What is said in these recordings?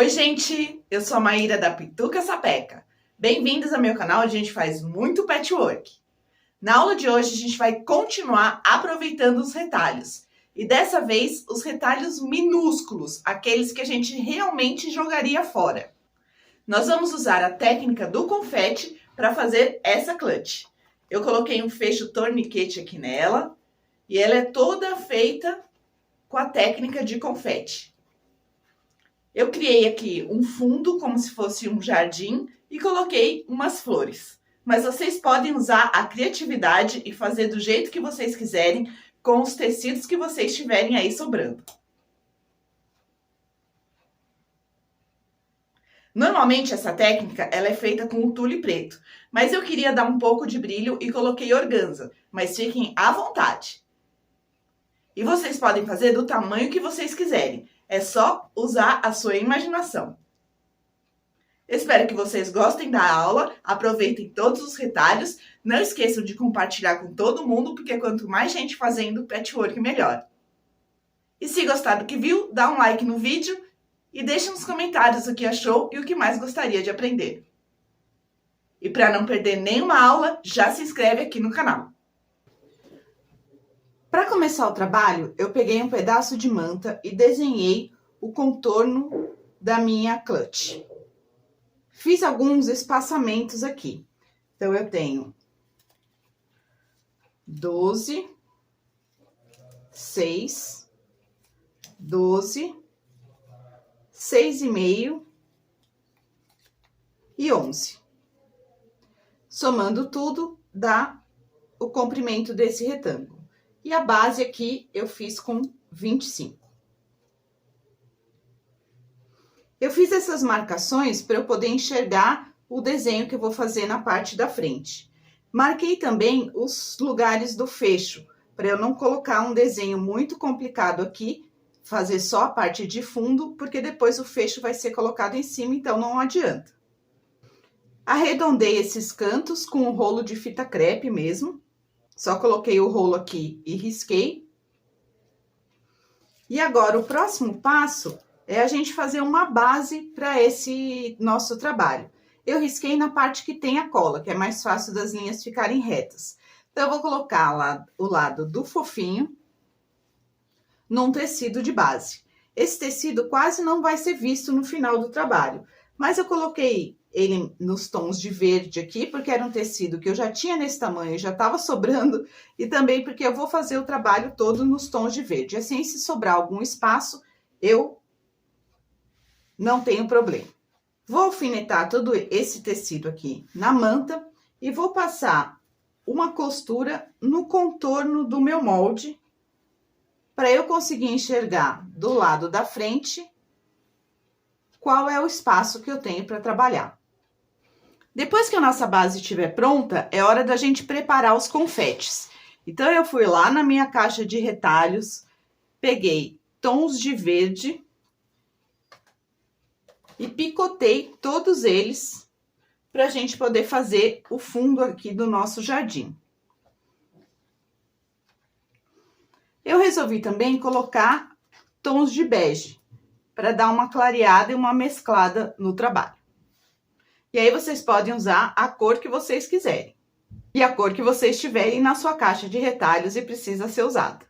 Oi, gente! Eu sou a Maíra da Pituca Sapeca. Bem-vindos ao meu canal, onde a gente faz muito patchwork. Na aula de hoje, a gente vai continuar aproveitando os retalhos. E dessa vez, os retalhos minúsculos, aqueles que a gente realmente jogaria fora. Nós vamos usar a técnica do confete para fazer essa clutch. Eu coloquei um fecho torniquete aqui nela e ela é toda feita com a técnica de confete. Eu criei aqui um fundo como se fosse um jardim e coloquei umas flores. Mas vocês podem usar a criatividade e fazer do jeito que vocês quiserem com os tecidos que vocês tiverem aí sobrando. Normalmente essa técnica ela é feita com o tule preto, mas eu queria dar um pouco de brilho e coloquei organza, mas fiquem à vontade. E vocês podem fazer do tamanho que vocês quiserem, é só usar a sua imaginação. Espero que vocês gostem da aula, aproveitem todos os retalhos, não esqueçam de compartilhar com todo mundo, porque quanto mais gente fazendo patchwork, melhor. E se gostar do que viu, dá um like no vídeo e deixe nos comentários o que achou e o que mais gostaria de aprender. E para não perder nenhuma aula, já se inscreve aqui no canal. Para começar o trabalho, eu peguei um pedaço de manta e desenhei o contorno da minha clutch. Fiz alguns espaçamentos aqui. Então, eu tenho 12, 6, 12, 6,5 e 11. Somando tudo, dá o comprimento desse retângulo. E a base aqui eu fiz com 25. Eu fiz essas marcações para eu poder enxergar o desenho que eu vou fazer na parte da frente. Marquei também os lugares do fecho, para eu não colocar um desenho muito complicado aqui, fazer só a parte de fundo, porque depois o fecho vai ser colocado em cima, então não adianta. Arredondei esses cantos com um rolo de fita crepe mesmo. Só coloquei o rolo aqui e risquei. E agora, o próximo passo é a gente fazer uma base para esse nosso trabalho. Eu risquei na parte que tem a cola, que é mais fácil das linhas ficarem retas. Então, eu vou colocar lá o lado do fofinho num tecido de base. Esse tecido quase não vai ser visto no final do trabalho, mas eu coloquei ele nos tons de verde aqui, porque era um tecido que eu já tinha nesse tamanho, já estava sobrando, e também porque eu vou fazer o trabalho todo nos tons de verde. Assim, se sobrar algum espaço, eu não tenho problema. Vou alfinetar todo esse tecido aqui na manta e vou passar uma costura no contorno do meu molde, para eu conseguir enxergar do lado da frente qual é o espaço que eu tenho para trabalhar. Depois que a nossa base estiver pronta, é hora da gente preparar os confetes. Então, eu fui lá na minha caixa de retalhos, peguei tons de verde e picotei todos eles para a gente poder fazer o fundo aqui do nosso jardim. Eu resolvi também colocar tons de bege, para dar uma clareada e uma mesclada no trabalho. E aí, vocês podem usar a cor que vocês quiserem. E a cor que vocês tiverem na sua caixa de retalhos e precisa ser usada.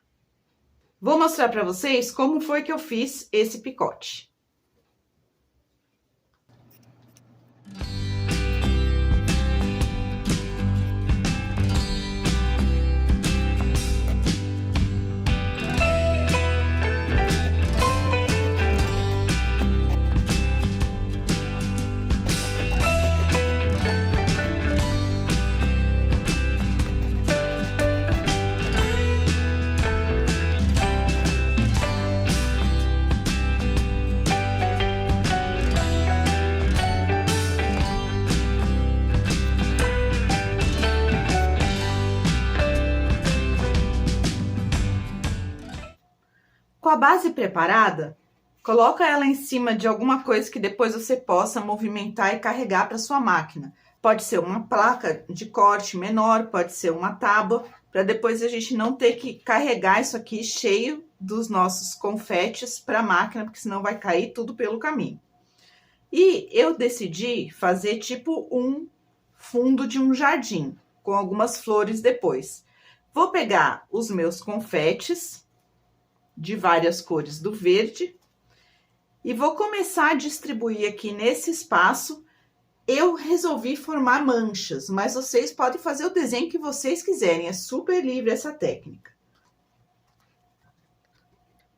Vou mostrar para vocês como foi que eu fiz esse picote. Com a base preparada, coloca ela em cima de alguma coisa que depois você possa movimentar e carregar para sua máquina. Pode ser uma placa de corte menor, pode ser uma tábua, para depois a gente não ter que carregar isso aqui cheio dos nossos confetes para a máquina, porque senão vai cair tudo pelo caminho. E eu decidi fazer tipo um fundo de um jardim, com algumas flores depois. Vou pegar os meus confetes de várias cores do verde e vou começar a distribuir aqui nesse espaço. Eu resolvi formar manchas, mas vocês podem fazer o desenho que vocês quiserem, é super livre essa técnica.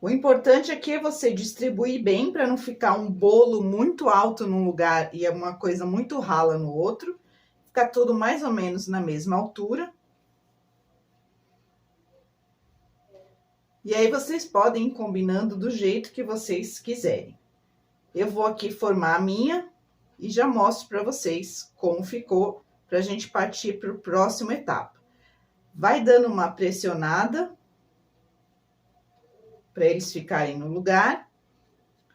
O importante aqui é você distribuir bem para não ficar um bolo muito alto num lugar e uma coisa muito rala no outro. Ficar tudo mais ou menos na mesma altura. E aí vocês podem ir combinando do jeito que vocês quiserem. Eu vou aqui formar a minha e já mostro para vocês como ficou, para a gente partir para a próxima etapa. Vai dando uma pressionada para eles ficarem no lugar.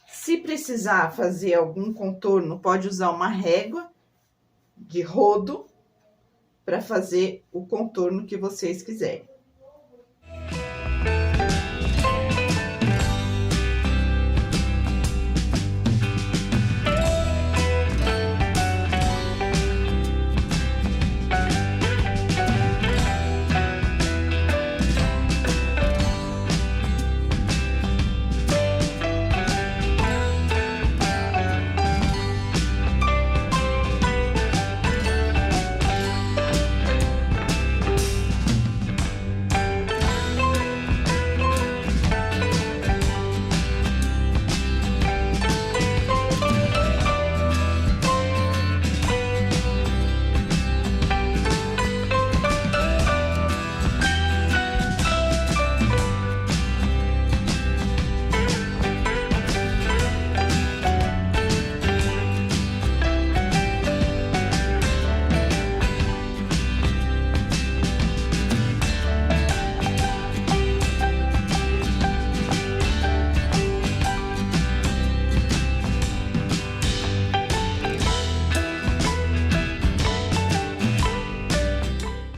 Se precisar fazer algum contorno, pode usar uma régua de rodo para fazer o contorno que vocês quiserem.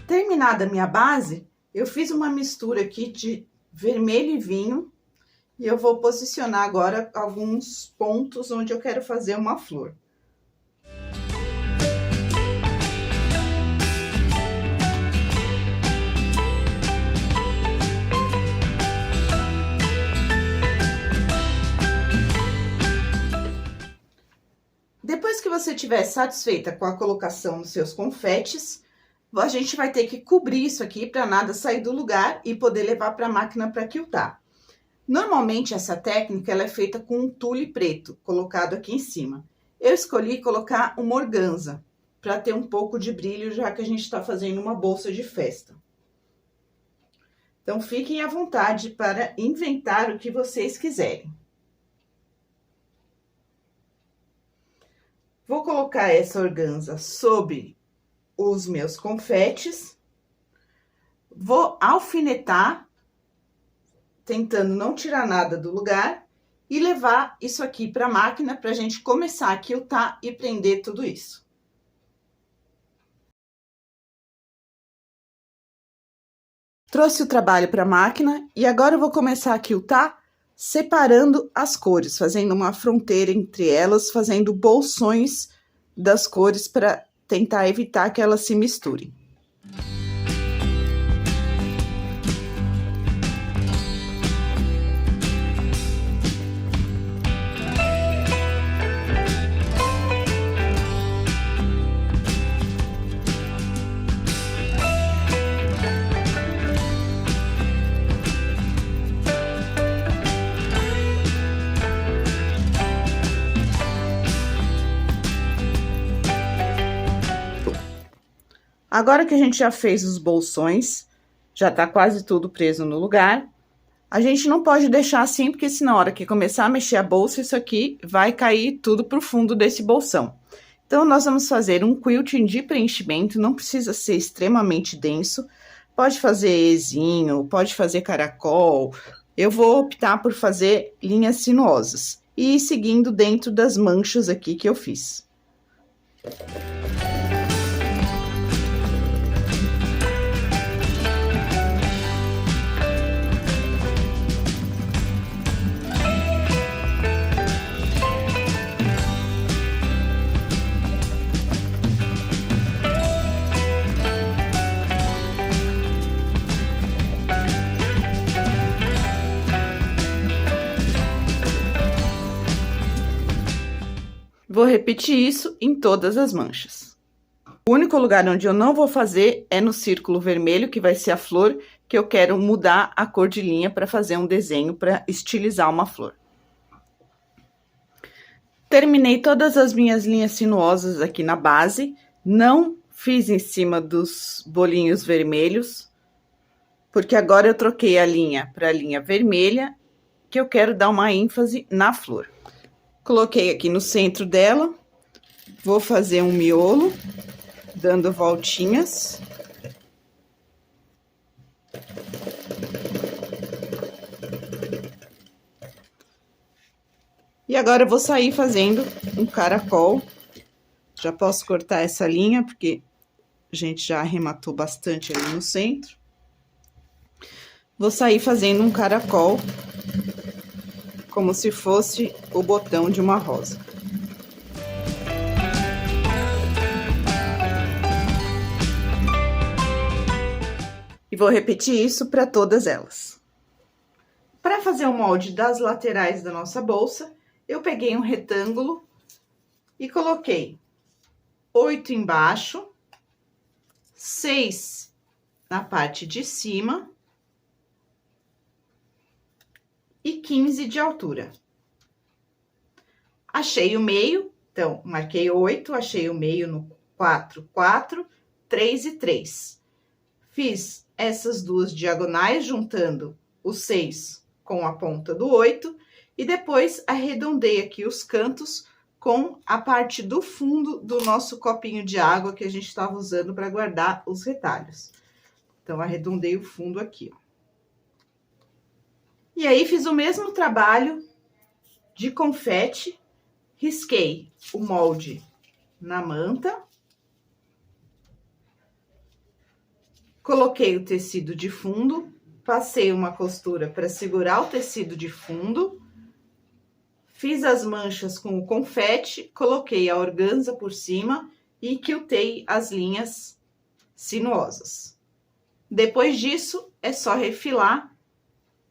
Terminada a minha base, eu fiz uma mistura aqui de vermelho e vinho e eu vou posicionar agora alguns pontos onde eu quero fazer uma flor. Depois que você estiver satisfeita com a colocação dos seus confetes, a gente vai ter que cobrir isso aqui para nada sair do lugar e poder levar para a máquina para quiltar. Normalmente essa técnica ela é feita com um tule preto colocado aqui em cima. Eu escolhi colocar uma organza para ter um pouco de brilho, já que a gente está fazendo uma bolsa de festa. Então fiquem à vontade para inventar o que vocês quiserem. Vou colocar essa organza sobre os meus confetes, vou alfinetar, tentando não tirar nada do lugar, e levar isso aqui para a máquina para a gente começar a quiltar e prender tudo isso. Trouxe o trabalho para a máquina e agora eu vou começar a quiltar separando as cores, fazendo uma fronteira entre elas, fazendo bolsões das cores para tentar evitar que elas se misturem. Agora que a gente já fez os bolsões, já tá quase tudo preso no lugar, a gente não pode deixar assim, porque senão na hora que começar a mexer a bolsa, isso aqui vai cair tudo pro fundo desse bolsão. Então, nós vamos fazer um quilting de preenchimento, não precisa ser extremamente denso, pode fazer ezinho, pode fazer caracol, eu vou optar por fazer linhas sinuosas e ir seguindo dentro das manchas aqui que eu fiz. Vou repetir isso em todas as manchas. O único lugar onde eu não vou fazer é no círculo vermelho, que vai ser a flor, que eu quero mudar a cor de linha para fazer um desenho para estilizar uma flor. Terminei todas as minhas linhas sinuosas aqui na base, não fiz em cima dos bolinhos vermelhos, porque agora eu troquei a linha para a linha vermelha, que eu quero dar uma ênfase na flor. Coloquei aqui no centro dela, vou fazer um miolo, dando voltinhas. E agora eu vou sair fazendo um caracol. Já posso cortar essa linha, porque a gente já arrematou bastante ali no centro. Vou sair fazendo um caracol, como se fosse o botão de uma rosa. E vou repetir isso para todas elas. Para fazer o molde das laterais da nossa bolsa, eu peguei um retângulo e coloquei 8 embaixo, 6 na parte de cima e 15 de altura. Achei o meio, então, marquei 8, achei o meio no 4, 4, 3 e 3. Fiz essas duas diagonais, juntando o 6 com a ponta do 8, e depois arredondei aqui os cantos com a parte do fundo do nosso copinho de água que a gente estava usando para guardar os retalhos. Então, arredondei o fundo aqui, ó. E aí, fiz o mesmo trabalho de confete, risquei o molde na manta, coloquei o tecido de fundo, passei uma costura para segurar o tecido de fundo, fiz as manchas com o confete, coloquei a organza por cima e quiltei as linhas sinuosas. Depois disso, é só refilar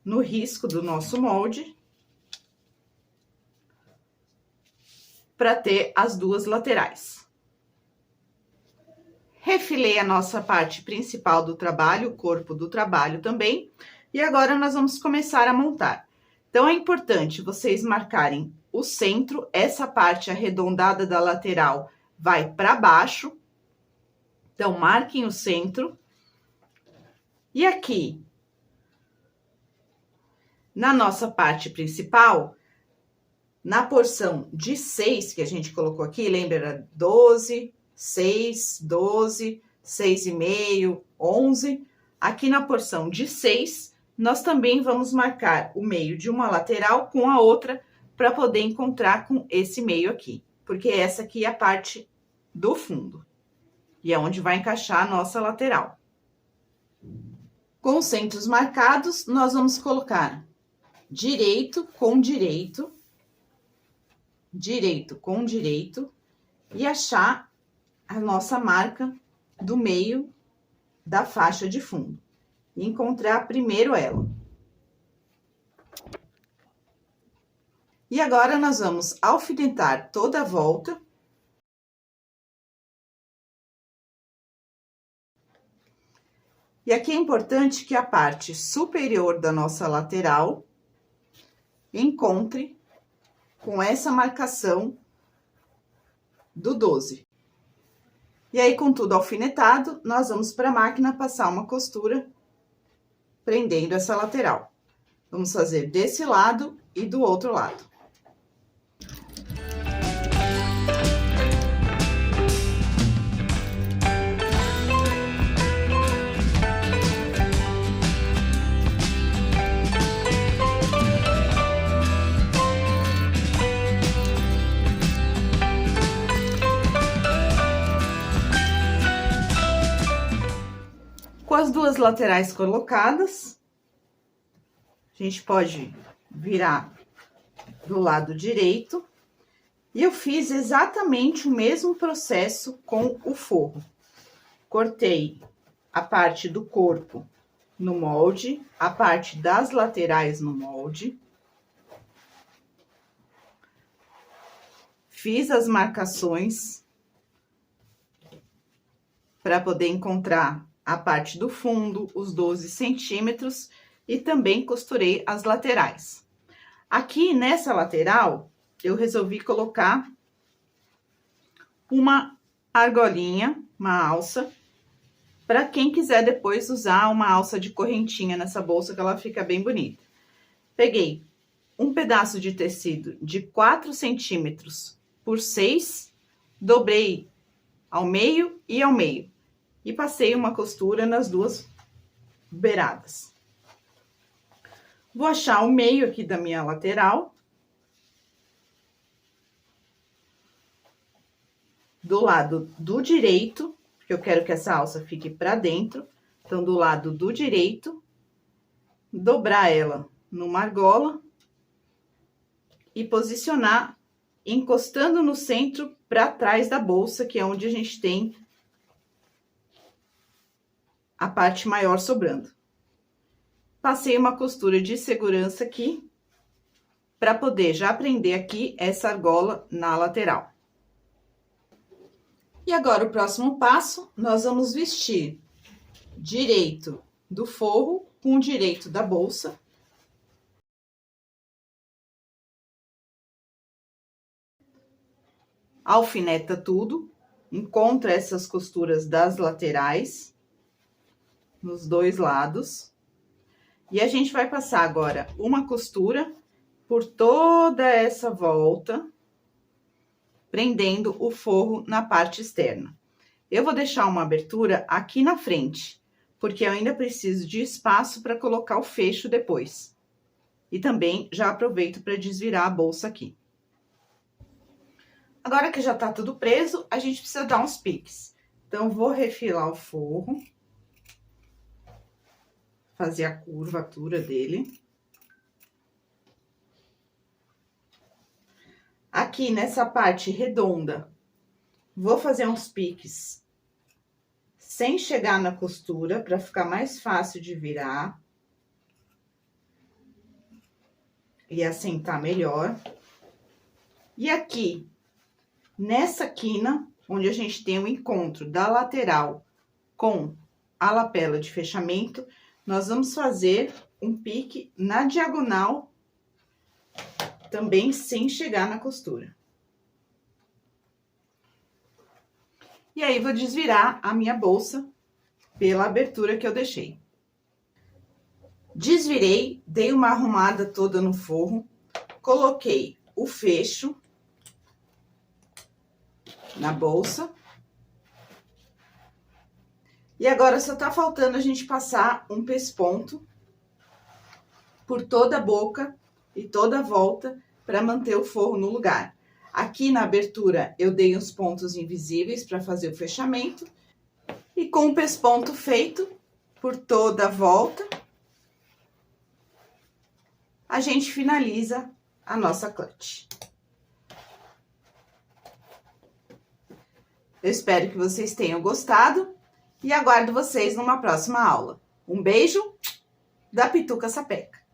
no risco do nosso molde para ter as duas laterais. Refilei a nossa parte principal do trabalho, o corpo do trabalho também, e agora nós vamos começar a montar. Então, é importante vocês marcarem o centro, essa parte arredondada da lateral vai para baixo. Então, marquem o centro. E aqui, na nossa parte principal, na porção de 6 que a gente colocou aqui, lembra? 12, 6, 12, 6,5, 11. Aqui na porção de 6, nós também vamos marcar o meio de uma lateral com a outra para poder encontrar com esse meio aqui, porque essa aqui é a parte do fundo e é onde vai encaixar a nossa lateral. Com os centros marcados, nós vamos colocar direito com direito, direito com direito e achar a nossa marca do meio da faixa de fundo. E encontrar primeiro ela. E agora, nós vamos alfinetar toda a volta. E aqui é importante que a parte superior da nossa lateral encontre com essa marcação do 12. E aí, com tudo alfinetado, nós vamos para a máquina passar uma costura prendendo essa lateral. Vamos fazer desse lado e do outro lado. Com as duas laterais colocadas, a gente pode virar do lado direito. E eu fiz exatamente o mesmo processo com o forro. Cortei a parte do corpo no molde, a parte das laterais no molde. fiz as marcações para poder encontrar a parte do fundo, os 12 centímetros, e também costurei as laterais. Aqui nessa lateral, eu resolvi colocar uma argolinha, uma alça, para quem quiser depois usar uma alça de correntinha nessa bolsa, que ela fica bem bonita. Peguei um pedaço de tecido de 4 centímetros por 6, dobrei ao meio e ao meio, e passei uma costura nas duas beiradas. Vou achar o meio aqui da minha lateral. Do lado do direito, porque eu quero que essa alça fique para dentro. Então, do lado do direito, dobrar ela numa argola e posicionar encostando no centro para trás da bolsa, que é onde a gente tem a parte maior sobrando. Passei uma costura de segurança aqui, para poder já prender aqui essa argola na lateral. E agora, o próximo passo, nós vamos vestir direito do forro com o direito da bolsa. Alfineta tudo, encontra essas costuras das laterais, nos dois lados. E a gente vai passar agora uma costura por toda essa volta, prendendo o forro na parte externa. Eu vou deixar uma abertura aqui na frente, porque eu ainda preciso de espaço para colocar o fecho depois. E também já aproveito para desvirar a bolsa aqui. Agora que já tá tudo preso, a gente precisa dar uns piques. Então, vou refilar o forro, fazer a curvatura dele. Aqui nessa parte redonda, vou fazer uns piques sem chegar na costura, para ficar mais fácil de virar e assentar melhor. E aqui, nessa quina, onde a gente tem o encontro da lateral com a lapela de fechamento, nós vamos fazer um pique na diagonal, também sem chegar na costura. E aí, vou desvirar a minha bolsa pela abertura que eu deixei. Desvirei, dei uma arrumada toda no forro, coloquei o fecho na bolsa. E agora, só tá faltando a gente passar um pesponto por toda a boca e toda a volta para manter o forro no lugar. Aqui na abertura, eu dei uns pontos invisíveis para fazer o fechamento. E com o pesponto feito por toda a volta, a gente finaliza a nossa clutch. Eu espero que vocês tenham gostado e aguardo vocês numa próxima aula. Um beijo da Pituca Sapeca!